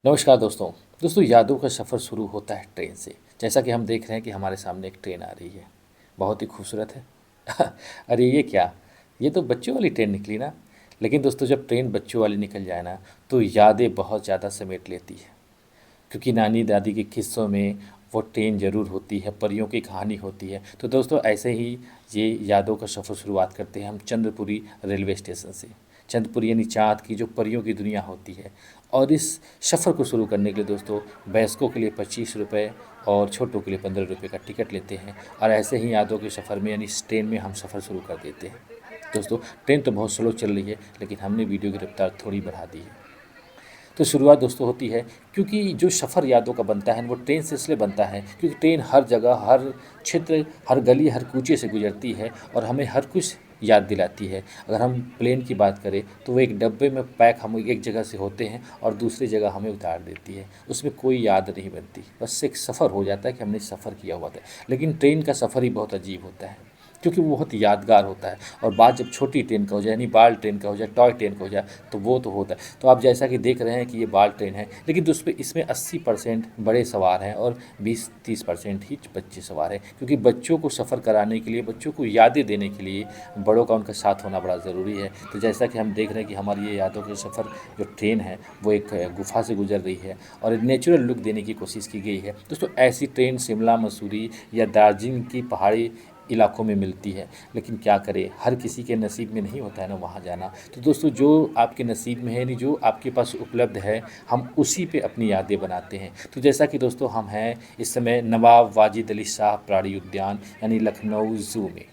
नमस्कार दोस्तों। यादों का सफ़र शुरू होता है ट्रेन से। जैसा कि हम देख रहे हैं कि हमारे सामने एक ट्रेन आ रही है, बहुत ही खूबसूरत है। अरे ये क्या, ये तो बच्चों वाली ट्रेन निकली ना। लेकिन दोस्तों जब ट्रेन बच्चों वाली निकल जाए ना, तो यादें बहुत ज़्यादा समेट लेती है। क्योंकि नानी दादी के किस्सों में वो ट्रेन ज़रूर होती है, परियों की कहानी होती है। तो दोस्तों ऐसे ही ये यादों का सफ़र शुरुआत करते हैं हम चंद्रपुरी रेलवे स्टेशन से। चंद्रपुरी यानी चाँद की जो परियों की दुनिया होती है। और इस सफ़र को शुरू करने के लिए दोस्तों वयस्कों के लिए 25 रुपये और छोटों के लिए 15 रुपये का टिकट लेते हैं। और ऐसे ही यादों के सफ़र में यानी इस ट्रेन में हम सफ़र शुरू कर देते हैं। दोस्तों ट्रेन तो बहुत स्लो चल रही है, लेकिन हमने वीडियो की रफ्तार थोड़ी बढ़ा दी है। तो शुरुआत दोस्तों होती है, क्योंकि जो सफ़र यादों का बनता है वो ट्रेन से इसलिए बनता है क्योंकि ट्रेन हर जगह, हर क्षेत्र, हर गली, हर कूचे से गुजरती है और हमें हर कुछ याद दिलाती है। अगर हम प्लेन की बात करें तो वो एक डब्बे में पैक हम एक जगह से होते हैं और दूसरी जगह हमें उतार देती है। उसमें कोई याद नहीं बनती, बस एक सफ़र हो जाता है कि हमने सफ़र किया हुआ था। लेकिन ट्रेन का सफ़र ही बहुत अजीब होता है, क्योंकि वो बहुत यादगार होता है। और बात जब छोटी ट्रेन का हो जाए, यानी बाल ट्रेन का हो जाए, टॉय ट्रेन का हो जाए, तो वो तो होता है। तो आप जैसा कि देख रहे हैं कि ये बाल ट्रेन है, लेकिन उस पर इसमें 80% बड़े सवार हैं और 20-30% ही बच्चे सवार हैं। क्योंकि बच्चों को सफ़र कराने के लिए, बच्चों को यादें देने के लिए बड़ों का उनका साथ होना बड़ा ज़रूरी है। तो जैसा कि हम देख रहे हैं कि हमारी ये यादों के सफ़र जो ट्रेन है वो एक गुफा से गुजर रही है और एक नेचुरल लुक देने की कोशिश की गई है। दोस्तों ऐसी ट्रेन शिमला, मसूरी या दार्जिलिंग की पहाड़ी इलाकों में मिलती है। लेकिन क्या करें, हर किसी के नसीब में नहीं होता है ना वहाँ जाना। तो दोस्तों जो आपके नसीब में है, नहीं जो आपके पास उपलब्ध है, हम उसी पे अपनी यादें बनाते हैं। तो जैसा कि दोस्तों हम हैं इस समय नवाब वाजिद अली शाह प्राणी उद्यान यानी लखनऊ ज़ू में।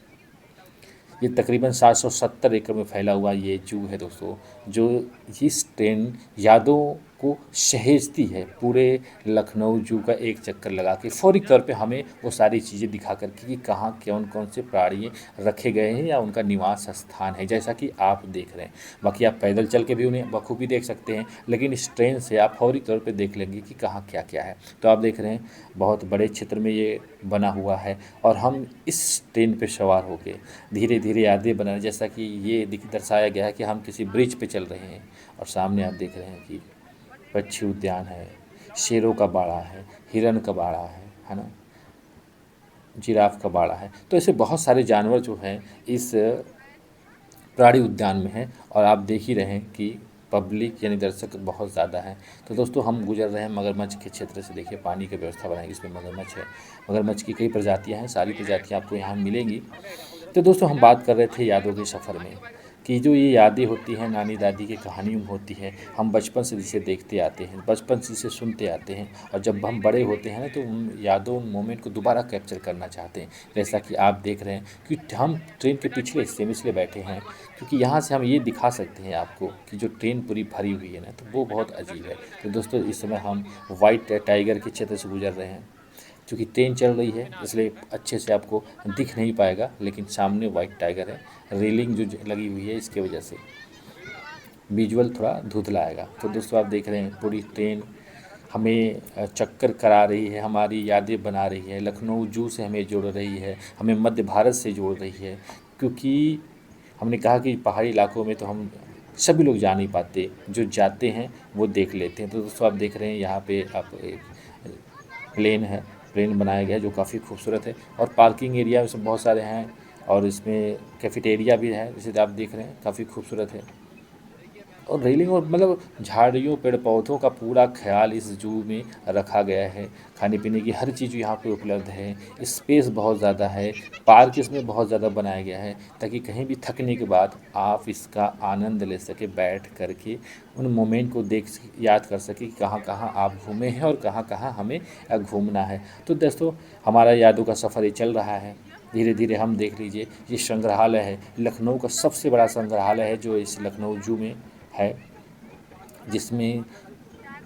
ये तकरीबन 770 एकड़ में फैला हुआ ये जू है दोस्तों, जो इस ट्रेन यादों को सहेजती है। पूरे लखनऊ जू का एक चक्कर लगा के फौरी तौर पे हमें वो सारी चीज़ें दिखा कर के कि कहाँ कौन कौन से प्राणी रखे गए हैं या उनका निवास स्थान है, जैसा कि आप देख रहे हैं। बाकी आप पैदल चल के भी उन्हें बखूबी देख सकते हैं, लेकिन इस ट्रेन से आप फौरी तौर पे देख लेंगे कि कहाँ क्या क्या है। तो आप देख रहे हैं बहुत बड़े क्षेत्र में ये बना हुआ है और हम इस ट्रेन पे सवार होके धीरे धीरे यादें बनाए। जैसा कि ये दर्शाया गया है कि हम किसी ब्रिज पे चल रहे हैं और सामने आप देख रहे हैं कि पक्षी उद्यान है, शेरों का बाड़ा है, हिरन का बाड़ा है ना, जिराफ का बाड़ा है। तो ऐसे बहुत सारे जानवर जो हैं इस प्राणी उद्यान में हैं और आप देख ही रहे हैं कि पब्लिक यानी दर्शक बहुत ज़्यादा हैं। तो दोस्तों हम गुजर रहे हैं मगरमच्छ के क्षेत्र से। देखिए पानी की व्यवस्था बनाई, इसमें मगरमच्छ है। मगरमच्छ की कई प्रजातियां हैं, सारी प्रजातियां आपको यहाँ मिलेंगी। तो दोस्तों हम बात कर रहे थे यादों के सफ़र में कि जो ये यादें होती हैं नानी दादी की कहानियों में होती है, हम बचपन से जिसे देखते आते हैं, बचपन से जिसे सुनते आते हैं, और जब हम बड़े होते हैं ना तो उन यादों, उन मोमेंट को दोबारा कैप्चर करना चाहते हैं। जैसा कि आप देख रहे हैं कि हम ट्रेन के पिछले हिस्से में इसलिए बैठे हैं क्योंकि यहाँ से हम ये दिखा सकते हैं आपको कि जो ट्रेन पूरी भरी हुई है ना, तो वो बहुत अजीब है। तो दोस्तों इस समय हम वाइट टाइगर के क्षेत्र से गुजर रहे हैं। क्योंकि ट्रेन चल रही है इसलिए अच्छे से आपको दिख नहीं पाएगा, लेकिन सामने वाइट टाइगर है। रेलिंग जो लगी हुई है इसके वजह से विजुअल थोड़ा धुंधला आएगा। तो दोस्तों आप देख रहे हैं पूरी ट्रेन हमें चक्कर करा रही है, हमारी यादें बना रही है, लखनऊ जू से हमें जोड़ रही है, हमें मध्य भारत से जोड़ रही है। क्योंकि हमने कहा कि पहाड़ी इलाकों में तो हम सभी लोग जा नहीं पाते, जो जाते हैं वो देख लेते हैं। तो दोस्तों आप देख रहे हैं यहाँ पे आप एक प्लेन है, प्लेन बनाया गया है जो काफ़ी खूबसूरत है। और पार्किंग एरिया इसमें बहुत सारे हैं और इसमें कैफेटेरिया भी है, जैसे आप देख रहे हैं काफ़ी खूबसूरत है। और रेलिंग और मतलब झाड़ियों, पेड़ पौधों का पूरा ख्याल इस जू में रखा गया है। खाने पीने की हर चीज़ यहाँ पे उपलब्ध है। स्पेस बहुत ज़्यादा है। पार्क इसमें बहुत ज़्यादा बनाया गया है ताकि कहीं भी थकने के बाद आप इसका आनंद ले सके, बैठ कर के उन मोमेंट को याद कर सके कि कहाँ कहाँ आप घूमे हैं और कहाँ कहाँ हमें घूमना है। तो दोस्तों हमारा यादों का सफ़र ये चल रहा है। धीरे धीरे हम देख लीजिए ये संग्रहालय है, लखनऊ का सबसे बड़ा संग्रहालय है जो इस लखनऊ जू में है, जिसमें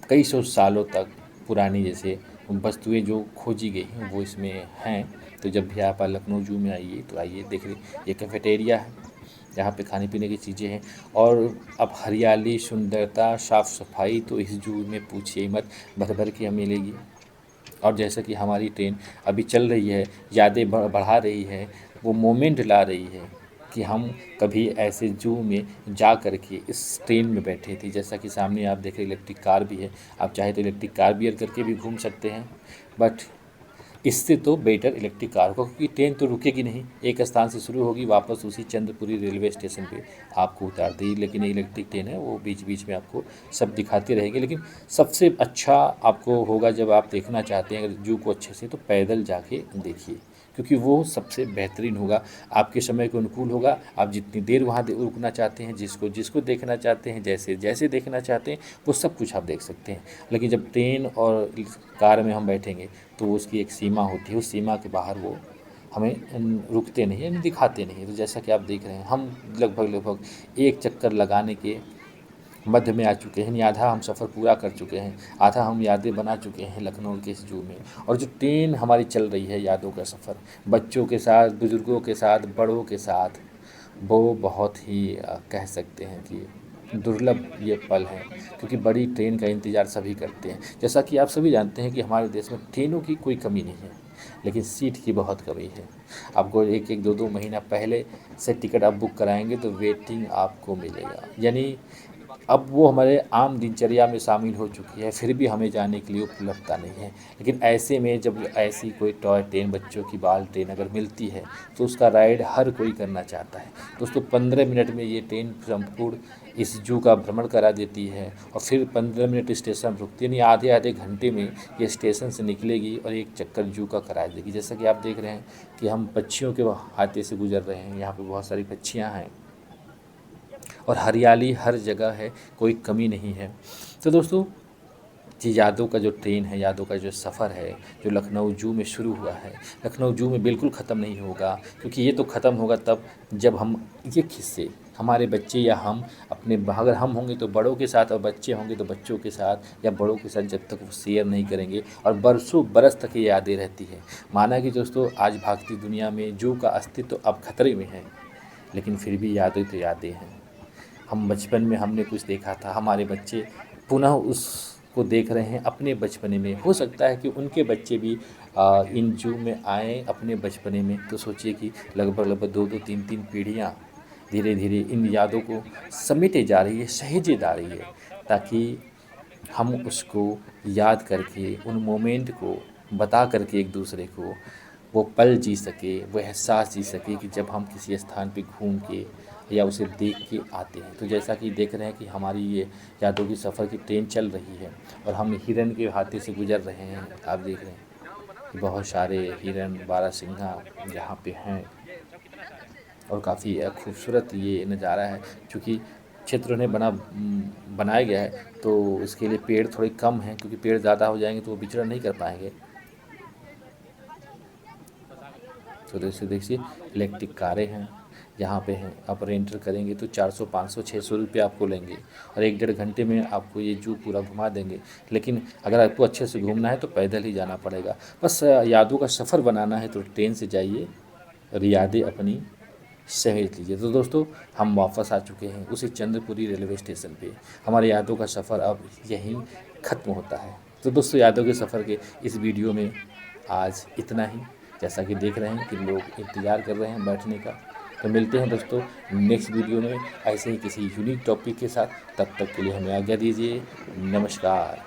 कई सौ सालों तक पुरानी जैसे वस्तुएं जो खोजी गई हैं वो इसमें हैं। तो जब भी आप लखनऊ जू में आइए तो आइए देख लीजिए। ये कैफेटेरिया है जहाँ पे खाने पीने की चीज़ें हैं। और अब हरियाली, सुंदरता, साफ़ सफाई तो इस जू में पूछिए ही मत, भर भर के हमें मिलेगी। और जैसा कि हमारी ट्रेन अभी चल रही है, यादें बढ़ा रही है, वो मोमेंट ला रही है कि हम कभी ऐसे जू में जा कर के इस ट्रेन में बैठे थे। जैसा कि सामने आप देख रहे इलेक्ट्रिक कार भी है, आप चाहे तो इलेक्ट्रिक कार बियर करके भी घूम सकते हैं, बट इससे तो बेटर इलेक्ट्रिक कार होगा, क्योंकि ट्रेन तो रुकेगी नहीं, एक स्थान से शुरू होगी, वापस उसी चंद्रपुरी रेलवे स्टेशन पे आपको उतार देगी। लेकिन ये इलेक्ट्रिक ट्रेन है, वो बीच बीच में आपको सब दिखाती रहेगी। लेकिन सबसे अच्छा आपको होगा, जब आप देखना चाहते हैं अगर जू को अच्छे से, तो पैदल जाके देखिए, क्योंकि वो सबसे बेहतरीन होगा, आपके समय के अनुकूल होगा। आप जितनी देर वहाँ रुकना चाहते हैं, जिसको जिसको देखना चाहते हैं, जैसे जैसे देखना चाहते हैं, वो सब कुछ आप देख सकते हैं। लेकिन जब ट्रेन और कार में हम बैठेंगे तो उसकी एक सीमा होती है, उस सीमा के बाहर वो हमें रुकते नहीं, यानी दिखाते नहीं। तो जैसा कि आप देख रहे हैं, हम लगभग एक चक्कर लगाने के मध्य में आ चुके हैं, यानी आधा हम सफ़र पूरा कर चुके हैं, आधा हम यादें बना चुके हैं लखनऊ के इस जू में। और जो ट्रेन हमारी चल रही है, यादों का सफ़र, बच्चों के साथ, बुज़ुर्गों के साथ, बड़ों के साथ, वो बहुत ही कह सकते हैं कि दुर्लभ ये पल हैं, क्योंकि बड़ी ट्रेन का इंतज़ार सभी करते हैं। जैसा कि आप सभी जानते हैं कि हमारे देश में ट्रेनों की कोई कमी नहीं है, लेकिन सीट की बहुत कमी है। आपको एक एक दो दो महीना पहले से टिकट आप बुक कराएंगे तो वेटिंग आपको मिलेगा, यानी अब वो हमारे आम दिनचर्या में शामिल हो चुकी है, फिर भी हमें जाने के लिए उपलब्धता नहीं है। लेकिन ऐसे में जब ऐसी कोई टॉय ट्रेन, बच्चों की बाल ट्रेन अगर मिलती है, तो उसका राइड हर कोई करना चाहता है। दोस्तों 15 मिनट में ये ट्रेन संपूर्ण इस जू का भ्रमण करा देती है, और फिर 15 मिनट स्टेशन रुकती है, यानी आधे आधे घंटे में ये स्टेशन से निकलेगी और एक चक्कर जू का करा देगी। जैसा कि आप देख रहे हैं कि हम पक्षियों के हाथे से गुजर रहे हैं, यहाँ पे बहुत सारी पक्षियाँ हैं और हरियाली हर जगह है, कोई कमी नहीं है। तो दोस्तों, ये यादों का जो ट्रेन है, यादों का जो सफ़र है, जो लखनऊ जू में शुरू हुआ है, लखनऊ जू में बिल्कुल ख़त्म नहीं होगा, क्योंकि ये तो ख़त्म होगा तब जब हम ये किस्से, हमारे बच्चे या हम अपने, अगर हम होंगे तो बड़ों के साथ, और बच्चे होंगे तो बच्चों के साथ, या बड़ों के साथ जब तक वो शेयर नहीं करेंगे, और बरसों बरस तक ये यादें रहती हैं। माना कि दोस्तों आज भागती दुनिया में जू का अस्तित्व अब खतरे में है, लेकिन फिर भी यादें तो यादें हैं। हम बचपन में हमने कुछ देखा था, हमारे बच्चे पुनः उसको देख रहे हैं अपने बचपने में। हो सकता है कि उनके बच्चे भी इन जू में आएँ अपने बचपने में, तो सोचिए कि लगभग लगभग 2-2 3-3 पीढ़ियाँ धीरे धीरे इन यादों को समेटे जा रही है, सहेजे जा रही है, ताकि हम उसको याद करके, उन मोमेंट को बता करके एक दूसरे को वो पल जी सके, वो एहसास जी सके कि जब हम किसी स्थान पे घूम के या उसे देख के आते हैं। तो जैसा कि देख रहे हैं कि हमारी ये यादों की सफ़र की ट्रेन चल रही है, और हम हिरन के हाथे से गुजर रहे हैं। आप देख रहे हैं कि बहुत सारे हिरन, बारहसिंगा यहाँ पे हैं, और काफ़ी खूबसूरत ये नज़ारा है। चूँकि क्षेत्र उन्हें बनाया गया है, तो इसके लिए पेड़ थोड़े कम हैं, क्योंकि पेड़ ज़्यादा हो जाएंगे तो वो विचरण नहीं कर पाएंगे। तो जैसे देखिए इलेक्ट्रिक कारें हैं यहाँ पे हैं, आप रेंटर करेंगे तो 400 500 600 रुपये आपको लेंगे, और 1-1.5 घंटे में आपको ये जू पूरा घुमा देंगे। लेकिन अगर आपको अच्छे से घूमना है तो पैदल ही जाना पड़ेगा। बस यादों का सफ़र बनाना है तो ट्रेन से जाइए, और यादें अपनी सहेज लीजिए। तो दोस्तों, हम वापस आ चुके हैं उसी चंद्रपुरी रेलवे स्टेशन पे। हमारे यादों का सफ़र अब यहीं ख़त्म होता है। तो दोस्तों, यादों के सफ़र के इस वीडियो में आज इतना ही। जैसा कि देख रहे हैं कि लोग इंतज़ार कर रहे हैं बैठने का। तो मिलते हैं दोस्तों नेक्स्ट वीडियो में ऐसे ही किसी यूनिक टॉपिक के साथ। तब तक के लिए हमें आज्ञा दीजिए। नमस्कार।